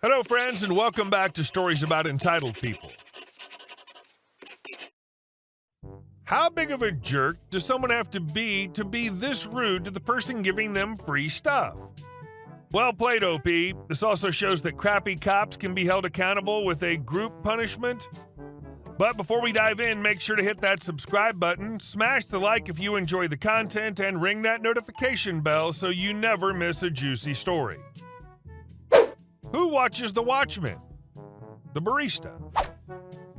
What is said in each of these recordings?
Hello, friends, and welcome back to Stories About Entitled People. How big of a jerk does someone have to be this rude to the person giving them free stuff? Well played, OP. This also shows that crappy cops can be held accountable with a group punishment. But before we dive in, make sure to hit that subscribe button, smash the like if you enjoy the content, and ring that notification bell so you never miss a juicy story. Who watches The Watchmen? The barista.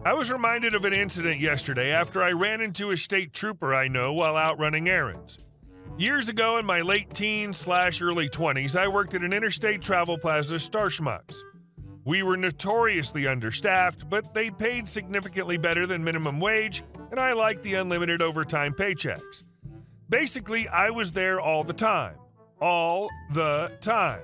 I was reminded of an incident yesterday after I ran into a state trooper I know while out running errands. Years ago, in my late teens/early 20s, I worked at an interstate travel plaza, Starschmucks. We were notoriously understaffed, but they paid significantly better than minimum wage, and I liked the unlimited overtime paychecks. Basically, I was there all the time. All the time.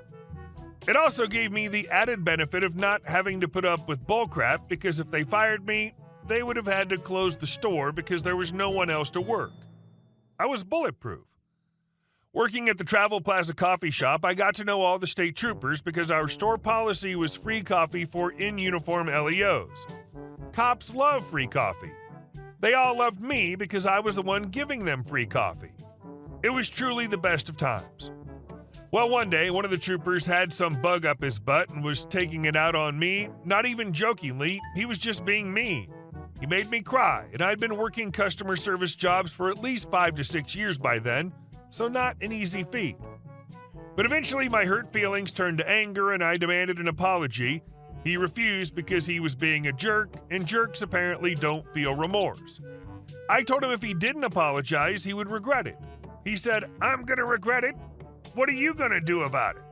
It also gave me the added benefit of not having to put up with bullcrap, because if they fired me, they would have had to close the store because there was no one else to work. I was bulletproof. Working at the Travel Plaza coffee shop, I got to know all the state troopers because our store policy was free coffee for in-uniform LEOs. Cops love free coffee. They all loved me because I was the one giving them free coffee. It was truly the best of times. Well, one day, one of the troopers had some bug up his butt and was taking it out on me, not even jokingly, he was just being mean. He made me cry, and I'd been working customer service jobs for at least 5 to 6 years by then, so not an easy feat. But eventually my hurt feelings turned to anger and I demanded an apology. He refused because he was being a jerk, and jerks apparently don't feel remorse. I told him if he didn't apologize, he would regret it. He said, "I'm gonna regret it. What are you gonna do about it?"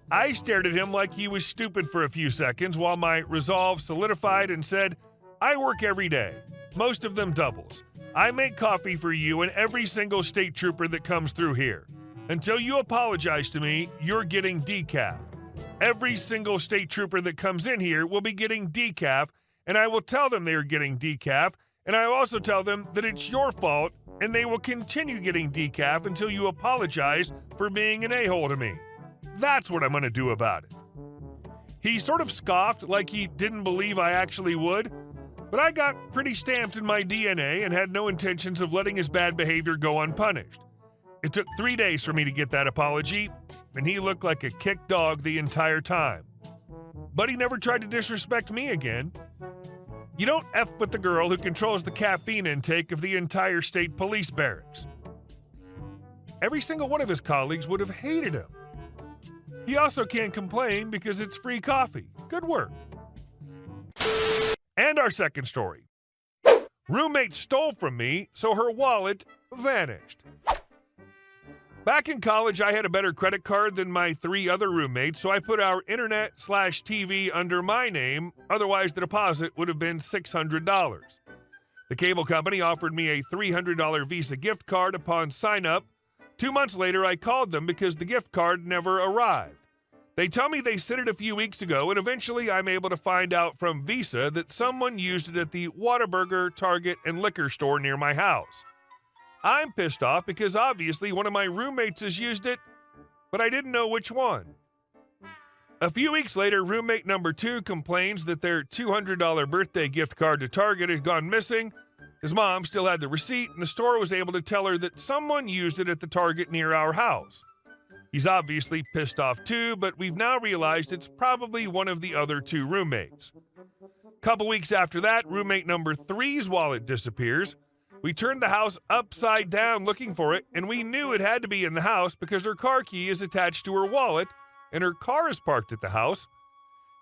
I stared at him like he was stupid for a few seconds while my resolve solidified and said, "I work every day, most of them doubles. I make coffee for you and every single state trooper that comes through here. Until you apologize to me, you're getting decaf. Every single state trooper that comes in here will be getting decaf, and I will tell them they are getting decaf, and I will also tell them that it's your fault, and they will continue getting decaf until you apologize for being an a-hole to me. That's what I'm going to do about it." He sort of scoffed like he didn't believe I actually would, but I got pretty stamped in my DNA and had no intentions of letting his bad behavior go unpunished. It took 3 days for me to get that apology, and he looked like a kicked dog the entire time. But he never tried to disrespect me again. You don't F with the girl who controls the caffeine intake of the entire state police barracks. Every single one of his colleagues would have hated him. He also can't complain because it's free coffee. Good work. And our second story. Roommate stole from me, so her wallet vanished. Back in college, I had a better credit card than my 3 other roommates, so I put our internet/TV under my name, otherwise the deposit would have been $600. The cable company offered me a $300 Visa gift card upon sign-up. 2 months later, I called them because the gift card never arrived. They tell me they sent it a few weeks ago, and eventually I'm able to find out from Visa that someone used it at the Whataburger, Target, and liquor store near my house. I'm pissed off because obviously one of my roommates has used it, but I didn't know which one. A few weeks later, roommate number 2 complains that their $200 birthday gift card to Target had gone missing. His mom still had the receipt, and the store was able to tell her that someone used it at the Target near our house. He's obviously pissed off too, but we've now realized it's probably one of the other 2 roommates. Couple weeks after that, roommate number 3's wallet disappears. We turned the house upside down looking for it, and we knew it had to be in the house because her car key is attached to her wallet, and her car is parked at the house.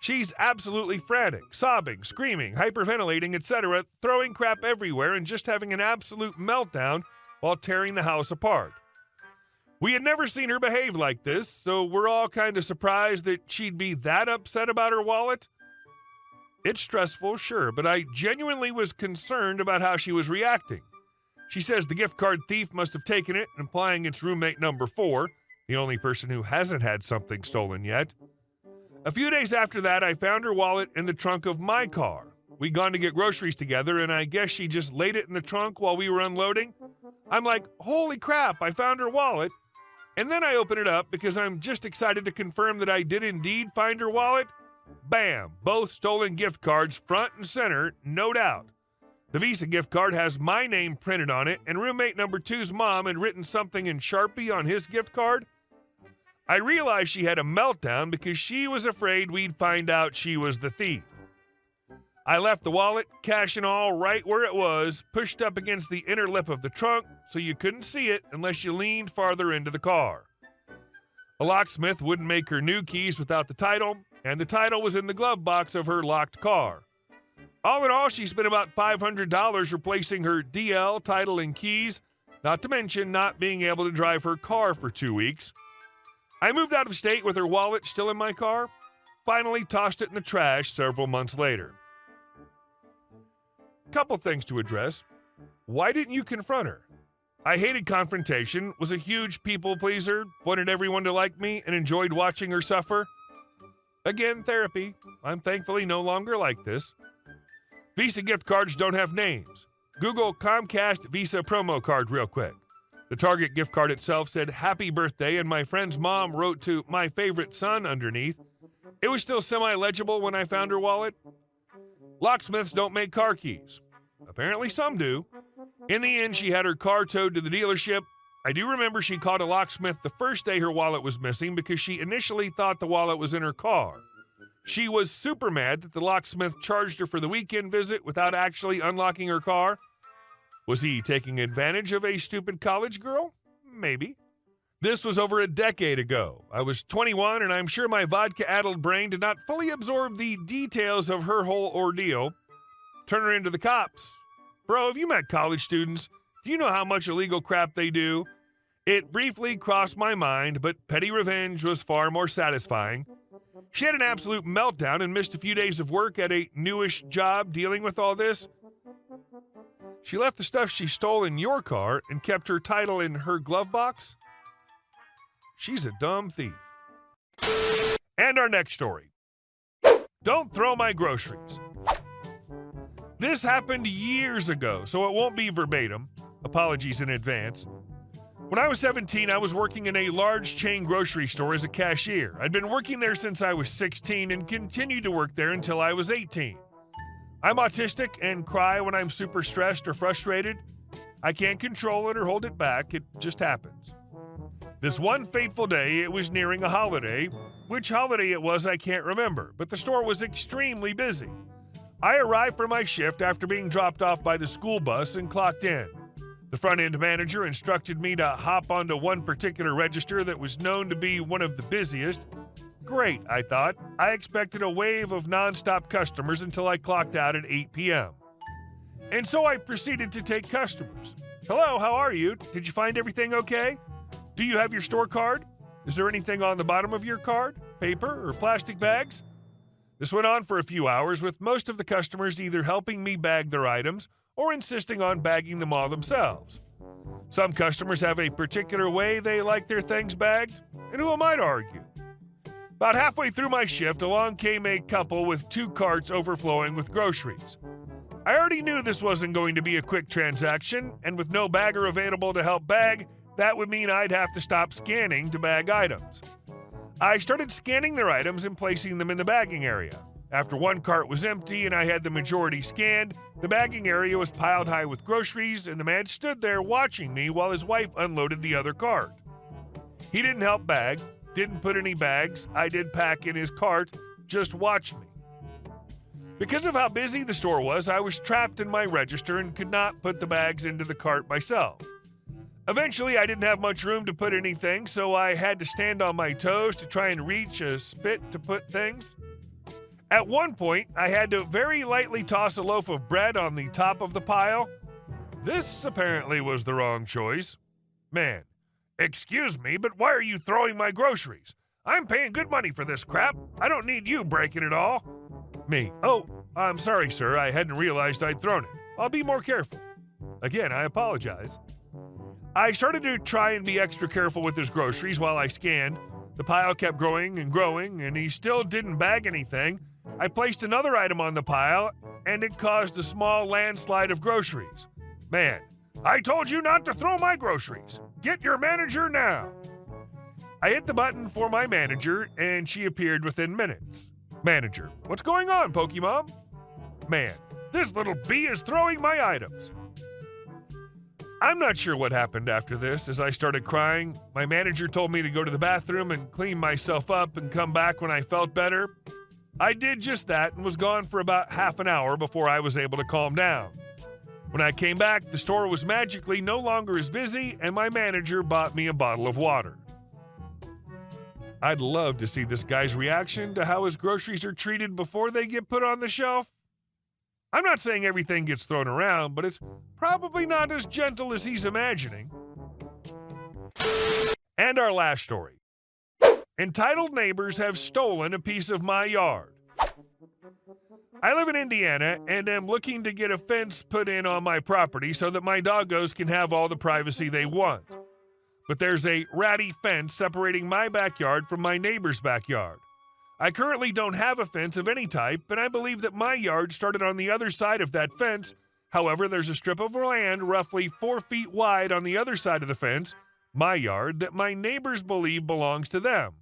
She's absolutely frantic, sobbing, screaming, hyperventilating, etc., throwing crap everywhere and just having an absolute meltdown while tearing the house apart. We had never seen her behave like this, so we're all kind of surprised that she'd be that upset about her wallet. It's stressful, sure, but I genuinely was concerned about how she was reacting. She says the gift card thief must have taken it, implying it's roommate number 4, the only person who hasn't had something stolen yet. A few days after that, I found her wallet in the trunk of my car. We'd gone to get groceries together, and I guess she just laid it in the trunk while we were unloading. I'm like, holy crap, I found her wallet. And then I open it up because I'm just excited to confirm that I did indeed find her wallet. Bam! Both stolen gift cards front and center, no doubt. The Visa gift card has my name printed on it, and roommate number two's mom had written something in Sharpie on his gift card. I realized she had a meltdown because she was afraid we'd find out she was the thief. I left the wallet, cash and all, right where it was, pushed up against the inner lip of the trunk so you couldn't see it unless you leaned farther into the car. A locksmith wouldn't make her new keys without the title, and the title was in the glove box of her locked car. All in all, she spent about $500 replacing her DL, title, and keys, not to mention not being able to drive her car for 2 weeks. I moved out of state with her wallet still in my car, finally tossed it in the trash several months later. Couple things to address. Why didn't you confront her? I hated confrontation, was a huge people pleaser, wanted everyone to like me, and enjoyed watching her suffer. Again, therapy. I'm thankfully no longer like this. Visa gift cards don't have names. Google Comcast Visa promo card real quick. The Target gift card itself said happy birthday, and my friend's mom wrote to my favorite son underneath. It was still semi-legible when I found her wallet. Locksmiths don't make car keys. Apparently some do. In the end, she had her car towed to the dealership. I do remember she called a locksmith the first day her wallet was missing because she initially thought the wallet was in her car. She was super mad that the locksmith charged her for the weekend visit without actually unlocking her car. Was he taking advantage of a stupid college girl? Maybe. This was over a decade ago. I was 21, and I'm sure my vodka-addled brain did not fully absorb the details of her whole ordeal. Turn her into the cops. Bro, have you met college students? Do you know how much illegal crap they do? It briefly crossed my mind, but petty revenge was far more satisfying. She had an absolute meltdown and missed a few days of work at a newish job dealing with all this. She left the stuff she stole in your car and kept her title in her glove box? She's a dumb thief. And our next story. Don't throw my groceries. This happened years ago, so it won't be verbatim. Apologies in advance. When I was 17, I was working in a large chain grocery store as a cashier. I'd been working there since I was 16 and continued to work there until I was 18. I'm autistic and cry when I'm super stressed or frustrated. I can't control it or hold it back. It just happens. This one fateful day, it was nearing a holiday. Which holiday it was, I can't remember, but the store was extremely busy. I arrived for my shift after being dropped off by the school bus and clocked in. The front-end manager instructed me to hop onto one particular register that was known to be one of the busiest. Great, I thought. I expected a wave of non-stop customers until I clocked out at 8 p.m. And so I proceeded to take customers. Hello, how are you? Did you find everything okay? Do you have your store card? Is there anything on the bottom of your card? Paper or plastic bags? This went on for a few hours, with most of the customers either helping me bag their items or insisting on bagging them all themselves. Some customers have a particular way they like their things bagged, and who am I to argue? About halfway through my shift, along came a couple with 2 carts overflowing with groceries. I already knew this wasn't going to be a quick transaction, and with no bagger available to help bag, that would mean I'd have to stop scanning to bag items. I started scanning their items and placing them in the bagging area. After one cart was empty and I had the majority scanned, the bagging area was piled high with groceries, and the man stood there watching me while his wife unloaded the other cart. He didn't help bag, didn't put any bags, I did pack in his cart, just watched me. Because of how busy the store was, I was trapped in my register and could not put the bags into the cart myself. Eventually, I didn't have much room to put anything, so I had to stand on my toes to try and reach a spit to put things. At one point, I had to very lightly toss a loaf of bread on the top of the pile. This apparently was the wrong choice. Man, excuse me, but why are you throwing my groceries? I'm paying good money for this crap. I don't need you breaking it all. Me, oh, I'm sorry, sir. I hadn't realized I'd thrown it. I'll be more careful. Again, I apologize. I started to try and be extra careful with his groceries while I scanned. The pile kept growing, and he still didn't bag anything. I placed another item on the pile, and it caused a small landslide of groceries. Man, I told you not to throw my groceries. Get your manager now. I hit the button for my manager, and she appeared within minutes. Manager, what's going on, Pokemon? Man, this little bee is throwing my items. I'm not sure what happened after this. As I started crying, my manager told me to go to the bathroom and clean myself up and come back when I felt better. I did just that and was gone for about half an hour before I was able to calm down. When I came back, the store was magically no longer as busy, and my manager bought me a bottle of water. I'd love to see this guy's reaction to how his groceries are treated before they get put on the shelf. I'm not saying everything gets thrown around, but it's probably not as gentle as he's imagining. And our last story. Entitled neighbors have stolen a piece of my yard. I live in Indiana and am looking to get a fence put in on my property so that my doggos can have all the privacy they want. But there's a ratty fence separating my backyard from my neighbor's backyard. I currently don't have a fence of any type, and I believe that my yard started on the other side of that fence. However, there's a strip of land roughly 4 feet wide on the other side of the fence, my yard, that my neighbors believe belongs to them.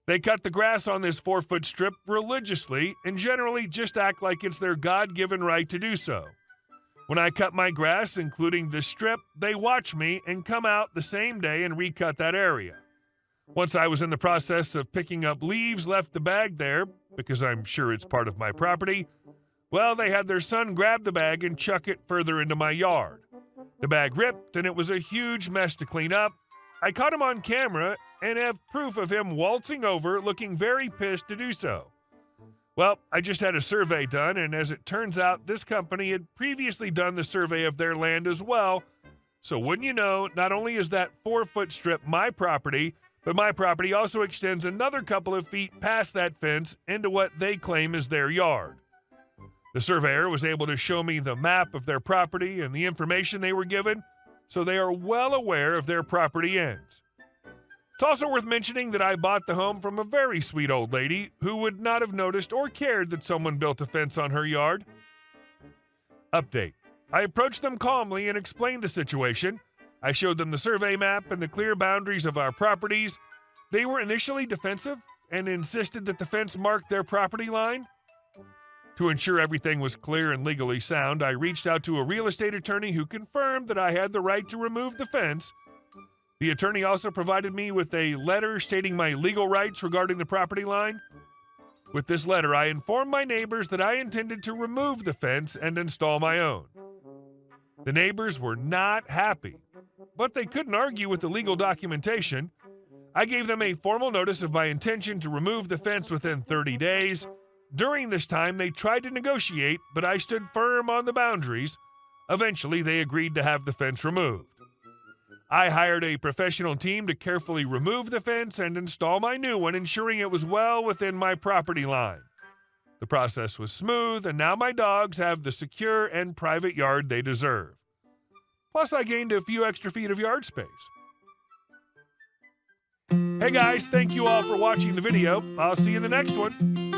They cut the grass on this 4-foot strip religiously and generally just act like it's their God-given right to do so. When I cut my grass, including this strip, they watch me and come out the same day and recut that area. Once I was in the process of picking up leaves, left the bag there, because I'm sure it's part of my property, well, they had their son grab the bag and chuck it further into my yard. The bag ripped, and it was a huge mess to clean up. I caught him on camera and have proof of him waltzing over, looking very pissed to do so. Well, I just had a survey done, and as it turns out, this company had previously done the survey of their land as well. So wouldn't you know, not only is that 4-foot strip my property, but my property also extends another couple of feet past that fence into what they claim is their yard. The surveyor was able to show me the map of their property and the information they were given, so they are well aware of their property ends. It's also worth mentioning that I bought the home from a very sweet old lady who would not have noticed or cared that someone built a fence on her yard. Update. I approached them calmly and explained the situation. I showed them the survey map and the clear boundaries of our properties. They were initially defensive and insisted that the fence marked their property line. To ensure everything was clear and legally sound, I reached out to a real estate attorney who confirmed that I had the right to remove the fence. The attorney also provided me with a letter stating my legal rights regarding the property line. With this letter, I informed my neighbors that I intended to remove the fence and install my own. The neighbors were not happy, but they couldn't argue with the legal documentation. I gave them a formal notice of my intention to remove the fence within 30 days. During this time, they tried to negotiate, but I stood firm on the boundaries. Eventually, they agreed to have the fence removed. I hired a professional team to carefully remove the fence and install my new one, ensuring it was well within my property line. The process was smooth, and now my dogs have the secure and private yard they deserve. Plus, I gained a few extra feet of yard space. Hey guys, thank you all for watching the video. I'll see you in the next one.